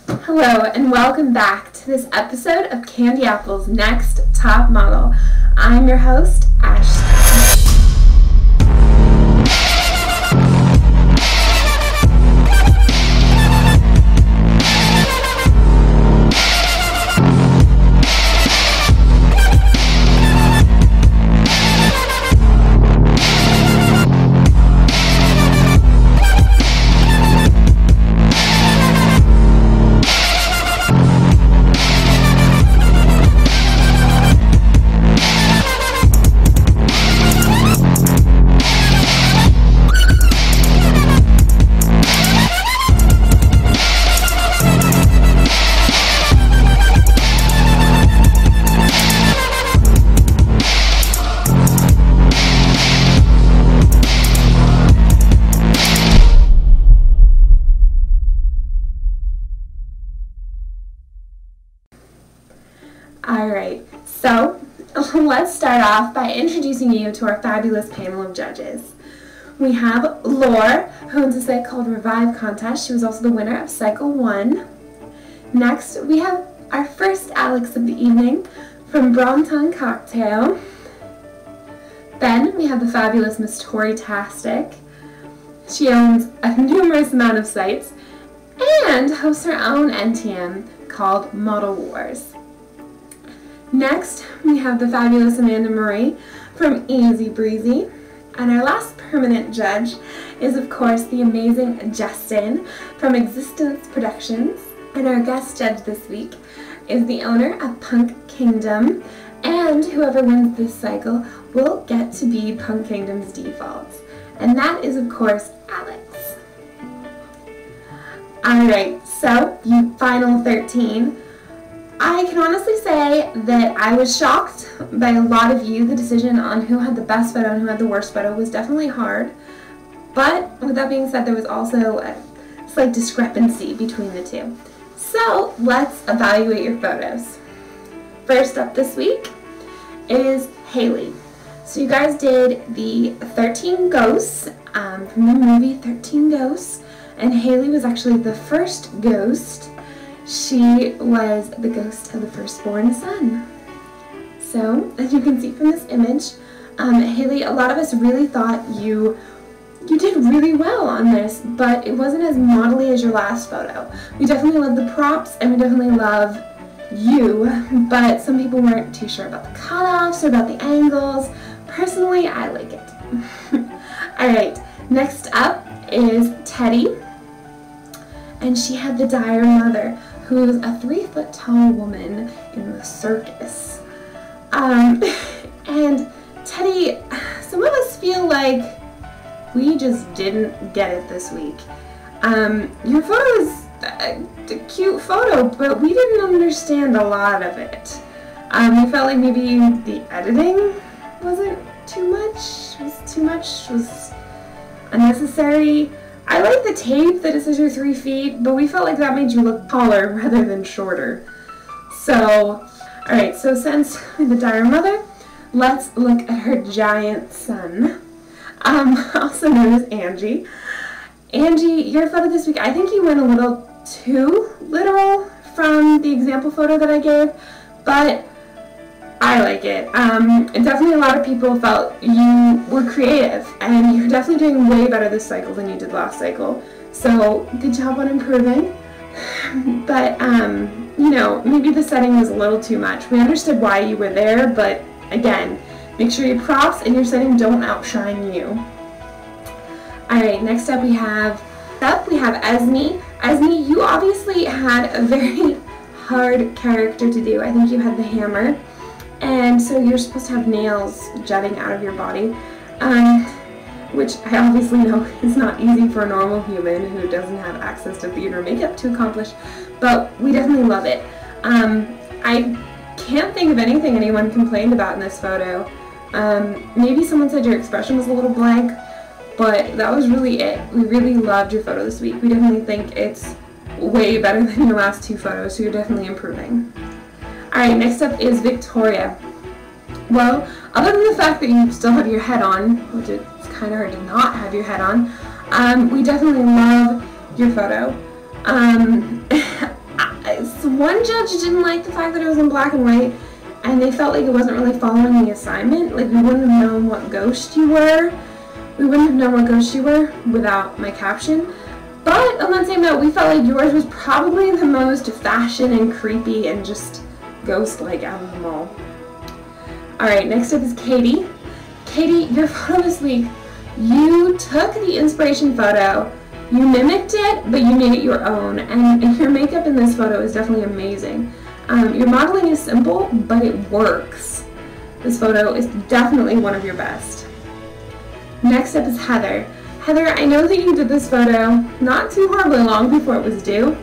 Hello and welcome back to this episode of CandyApple's Next Top Model. I'm your host, Ashley. Alright, so let's start off by introducing you to our fabulous panel of judges. We have Laura, who owns a site called Revive Contest. She was also the winner of Cycle3. Next, we have our first Alex of the evening from Bronton Cocktail. Then we have the fabulous Miss Tori Tastic. She owns a numerous amount of sites and hosts her own NTM called Model Wars. Next, we have the fabulous Amanda Marie from Easy Breezy. And our last permanent judge is, of course, the amazing Justin from Existence Productions. And our guest judge this week is the owner of Punk Kingdom. And whoever wins this cycle will get to be Punk Kingdom's defaults. And that is, of course, Alex. Alright, so you final 13. I can honestly say that I was shocked by a lot of you. The decision on who had the best photo and who had the worst photo was definitely hard. But with that being said, there was also a slight discrepancy between the two. So let's evaluate your photos. First up this week is Haley. So you guys did the 13 Ghosts from the movie 13 Ghosts. And Haley was actually the first ghost. She was the ghost of the firstborn son. So, as you can see from this image, Haley, a lot of us really thought you did really well on this, but it wasn't as modelly as your last photo. We definitely love the props, and we definitely love you, but some people weren't too sure about the cutoffs or about the angles. Personally, I like it. Alright, next up is Teddy, and she had the dire mother, who was a 3-foot-tall woman in the circus. And Teddy, some of us feel like we just didn't get it this week. Your photo is a cute photo, but we didn't understand a lot of it. We felt like maybe the editing wasn't too much, was unnecessary. I like the tape that it says you're 3 feet, but we felt like that made you look taller rather than shorter. So, alright, so since the dire mother, let's look at her giant son, also known as Angie. Angie, your photo this week, I think you went a little too literal from the example photo that I gave, but I like it. Definitely a lot of people felt you were creative, and you're definitely doing way better this cycle than you did last cycle. So, good job on improving. But, you know, maybe the setting was a little too much. We understood why you were there, but again, make sure your props and your setting don't outshine you. Alright, next up we have Esme. Esme, you obviously had a very hard character to do. I think you had the hammer. And so you're supposed to have nails jutting out of your body, which I obviously know is not easy for a normal human who doesn't have access to theater makeup to accomplish, but we definitely love it. I can't think of anything anyone complained about in this photo. Maybe someone said your expression was a little blank, but that was really it. We really loved your photo this week. We definitely think it's way better than your last 2 photos, so you're definitely improving. Alright, next up is Victoria. Well, other than the fact that you still have your head on, which it's kind of hard to not have your head on, we definitely love your photo. One judge didn't like the fact that it was in black and white, and they felt like it wasn't really following the assignment. Like, we wouldn't have known what ghost you were. We wouldn't have known what ghost you were without my caption. But on that same note, we felt like yours was probably the most fashion and creepy and just ghost-like out of them all. Alright, next up is Katie. Katie, your photo this week, you took the inspiration photo, you mimicked it, but you made it your own, and your makeup in this photo is definitely amazing. Your modeling is simple, but it works. This photo is definitely one of your best. Next up is Heather. Heather, I know that you did this photo not too horribly long before it was due.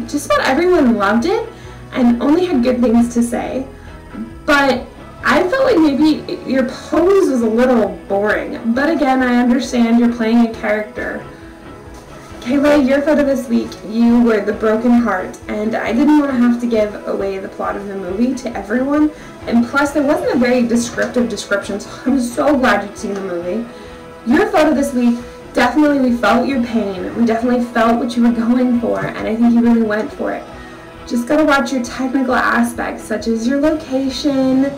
Just about everyone loved it and only had good things to say. But I felt like maybe your pose was a little boring. But again, I understand you're playing a character. Kayla, your photo this week, you were the broken heart, and I didn't want to have to give away the plot of the movie to everyone. And plus, there wasn't a very descriptive description, so I'm so glad you'd seen the movie. Your photo this week, definitely we felt your pain. We definitely felt what you were going for, and I think you really went for it. Just gotta watch your technical aspects, such as your location,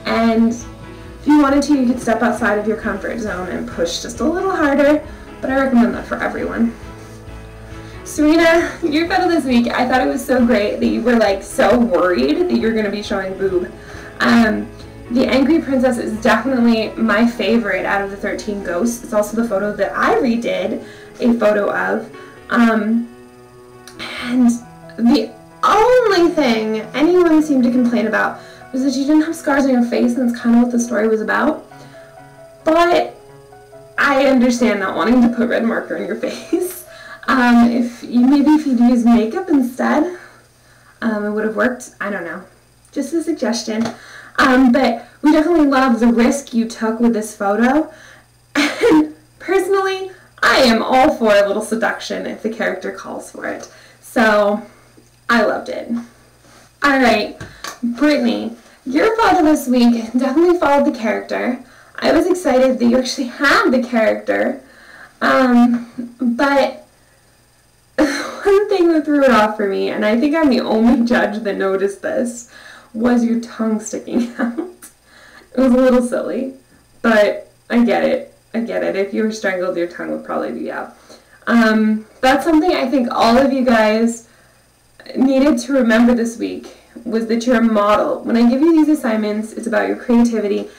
and if you wanted to, you could step outside of your comfort zone and push just a little harder, but I recommend that for everyone. Serena, your photo this week, I thought it was so great that you were like so worried that you're gonna be showing boob. The Angry Princess is definitely my favorite out of the 13 ghosts. It's also the photo that I redid a photo of. And the only thing anyone seemed to complain about was that you didn't have scars on your face, and that's kind of what the story was about. But I understand not wanting to put red marker in your face. If you'd used makeup instead, it would have worked. I don't know. Just a suggestion. But we definitely love the risk you took with this photo. And personally, I am all for a little seduction if the character calls for it. So, I loved it. Alright, Brittany, your photo this week definitely followed the character. I was excited that you actually had the character. But one thing that threw it off for me, and I think I'm the only judge that noticed this, was your tongue sticking out. It was a little silly, but I get it. If you were strangled, your tongue would probably be out. That's something I think all of you guys needed to remember this week, was that you're a model. When I give you these assignments, it's about your creativity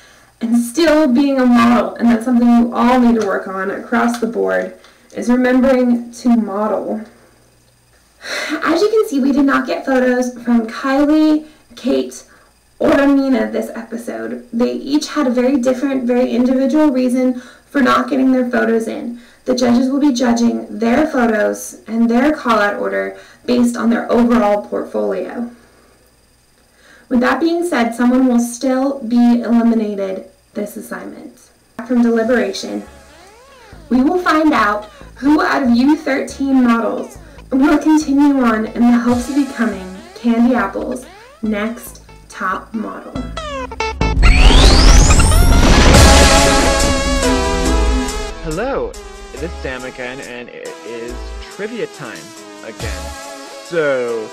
and still being a model, and that's something you all need to work on across the board, is remembering to model. As you can see, we did not get photos from Kylie, Kate, or Amina this episode. They each had a very different, very individual reason for not getting their photos in. The judges will be judging their photos and their call-out order based on their overall portfolio. With that being said, someone will still be eliminated this assignment. From deliberation, we will find out who out of you 13 models will continue on in the hopes of becoming CandyApple's next top model. Hello, it is Sam again, and it is trivia time again. So,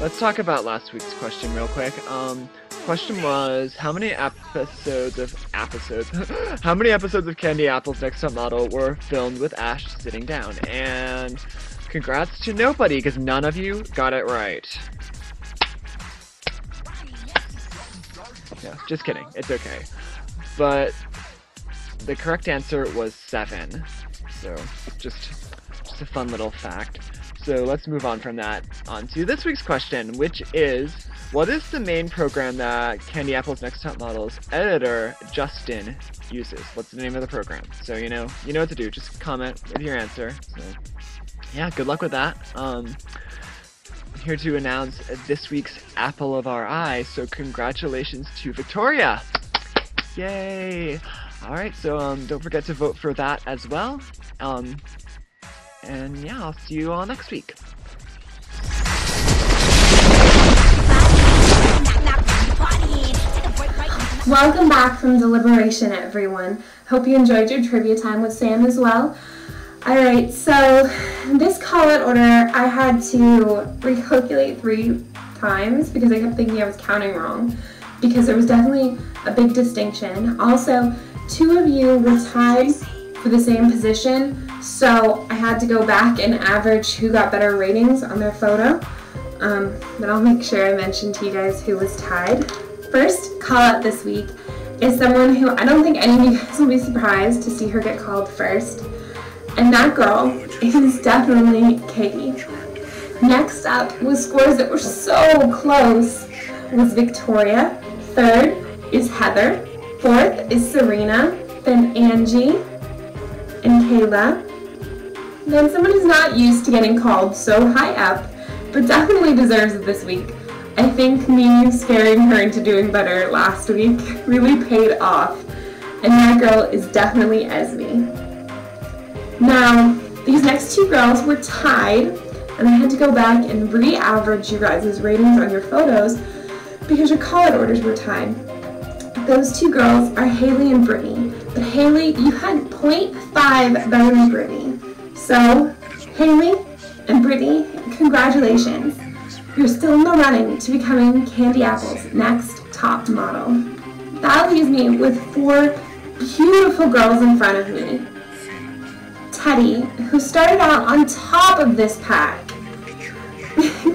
let's talk about last week's question real quick. Question was, how many episodes of CandyApple's Next Top Model were filmed with Ash sitting down? And congrats to nobody, because none of you got it right. Yeah, just kidding. It's okay. But the correct answer was 7. So, just a fun little fact. So let's move on from that on to this week's question, which is, what is the main program that CandyApple's Next Top Model's editor, Justin, uses? What's the name of the program? So you know what to do. Just comment with your answer. So, yeah, good luck with that. Here to announce this week's Apple of Our Eye, so congratulations to Victoria! Yay! Alright, so don't forget to vote for that as well. And yeah, I'll see you all next week. Welcome back from deliberation, everyone. Hope you enjoyed your trivia time with Sam as well. Alright, so this call-out order, I had to recalculate 3 times because I kept thinking I was counting wrong, because there was definitely a big distinction. Also, 2 of you were tied for the same position, so I had to go back and average who got better ratings on their photo. But I'll make sure I mention to you guys who was tied. First call out this week is someone who I don't think any of you guys will be surprised to see her get called first. And that girl is definitely Katie. Next up was scores that were so close was Victoria. Third is Heather. Fourth is Serena. Then Angie and Kayla. Then someone who's not used to getting called so high up, but definitely deserves it this week. I think me scaring her into doing better last week really paid off. And that girl is definitely Esme. Now, these next 2 girls were tied, and I had to go back and re-average you guys' ratings on your photos because your call-out orders were tied. Those 2 girls are Haley and Brittany. But Haley, you had 0.5 better than Brittany. So, Haley and Brittany, congratulations. You're still in the running to becoming CandyApple's next top model. That leaves me with 4 beautiful girls in front of me. Teddy, who started out on top of this pack,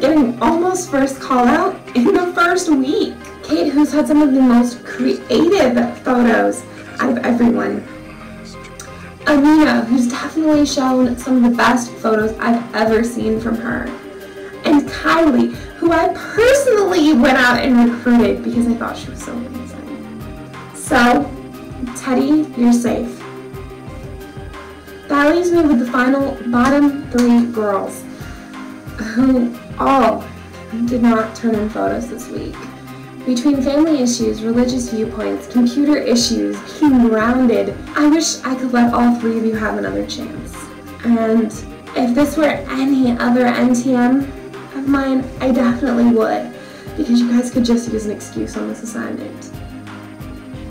getting almost first call out in the first week. Kate, who's had some of the most creative photos out of everyone. Amina, who's definitely shown some of the best photos I've ever seen from her. And Kylie, who I personally went out and recruited because I thought she was so amazing. So, Teddy, you're safe. That leaves me with the final bottom 3 girls, who all did not turn in photos this week. Between family issues, religious viewpoints, computer issues, being grounded, I wish I could let all 3 of you have another chance. And if this were any other NTM of mine, I definitely would, because you guys could just use an excuse on this assignment.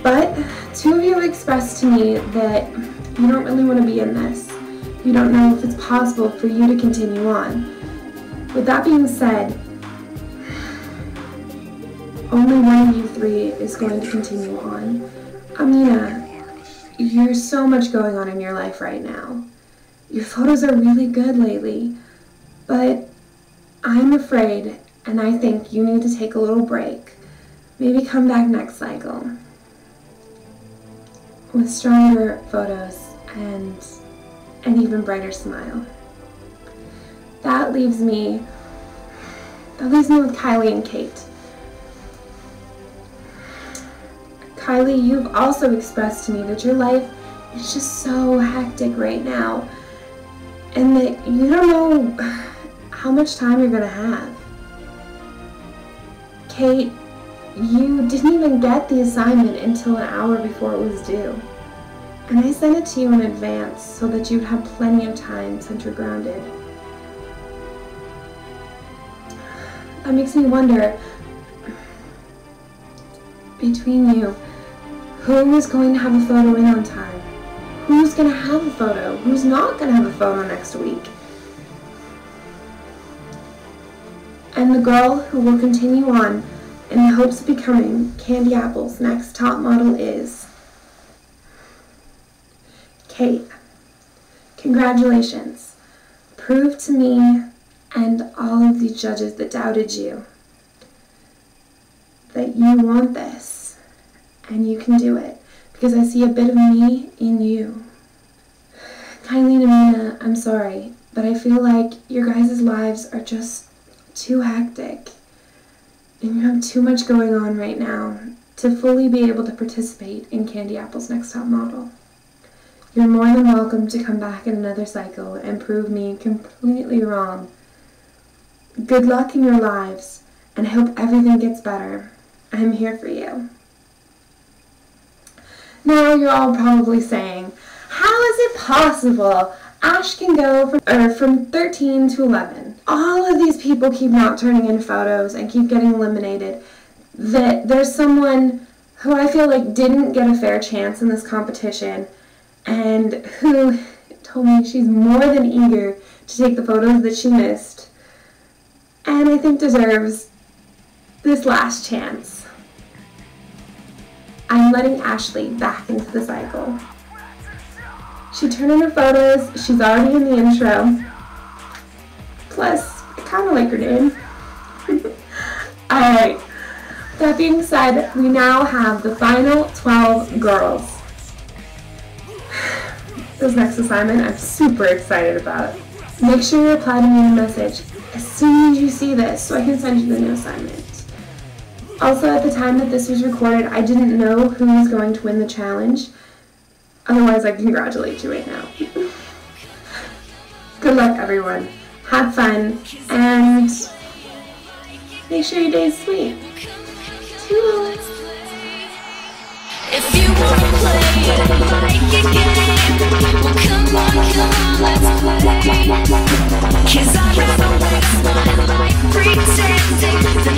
But 2 of you expressed to me that you don't really want to be in this. You don't know if it's possible for you to continue on. With that being said, only one of you 3 is going to continue on. Amina, there's so much going on in your life right now. Your photos are really good lately, but I'm afraid, and I think you need to take a little break. Maybe come back next cycle with stronger photos and an even brighter smile. That leaves me with Kylie and Kate. Kylie, you've also expressed to me that your life is just so hectic right now, and that you don't know how much time you're gonna have. Kate, you didn't even get the assignment until an hour before it was due. And I sent it to you in advance so that you'd have plenty of time since you're grounded. That makes me wonder, between you, who is going to have a photo in on time? Who's going to have a photo? Who's not going to have a photo next week? And the girl who will continue on in the hopes of becoming CandyApple's next top model is Kate. Congratulations. Prove to me and all of the judges that doubted you that you want this. And you can do it, because I see a bit of me in you. Kylie and Amina, I'm sorry, but I feel like your guys' lives are just too hectic. And you have too much going on right now to fully be able to participate in CandyApple's Next Top Model. You're more than welcome to come back in another cycle and prove me completely wrong. Good luck in your lives, and I hope everything gets better. I'm here for you. Now you're all probably saying, how is it possible Ash can go from 13 to 11? All of these people keep not turning in photos and keep getting eliminated. That there's someone who I feel like didn't get a fair chance in this competition and who told me she's more than eager to take the photos that she missed, and I think deserves this last chance. I'm letting Ashley back into the cycle. She turned in her photos. She's already in the intro. Plus, I kind of like her name. Alright, that being said, we now have the final 12 girls. This next assignment I'm super excited about. Make sure you reply to me in a message as soon as you see this so I can send you the new assignment. Also, at the time that this was recorded, I didn't know who was going to win the challenge. Otherwise, I congratulate you right now. Good luck, everyone. Have fun, and make sure your day's sweet. Toodles! If you wanna play it like a game, well come on, let's play. 'Cause I'd rather waste my life pretending than